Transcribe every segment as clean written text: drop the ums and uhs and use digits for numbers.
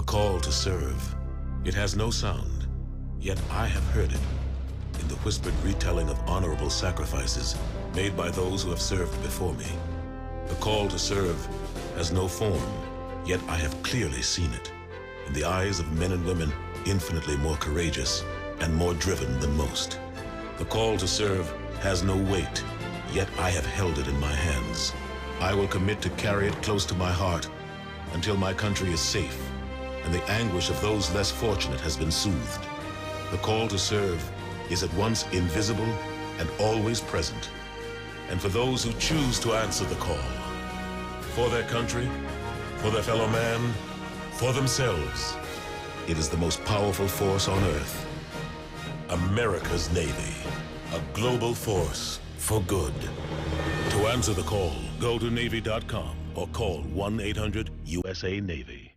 call to serve. It has no sound, yet I have heard it in the whispered retelling of honorable sacrifices made by those who have served before me. The call to serve has no form, yet I have clearly seen it in the eyes of men and women infinitely more courageous and more driven than most. The call to serve has no weight, yet I have held it in my hands. I will commit to carry it close to my heart until my country is safe and the anguish of those less fortunate has been soothed. The call to serve is at once invisible and always present. And for those who choose to answer the call, for their country, for their fellow man, for themselves, it is the most powerful force on Earth. America's Navy, a global force for good. To answer the call, go to Navy.com or call 1-800-USA-NAVY.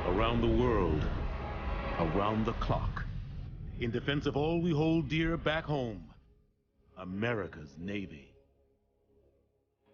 Around the world, around the clock, in defense of all we hold dear back home, America's Navy.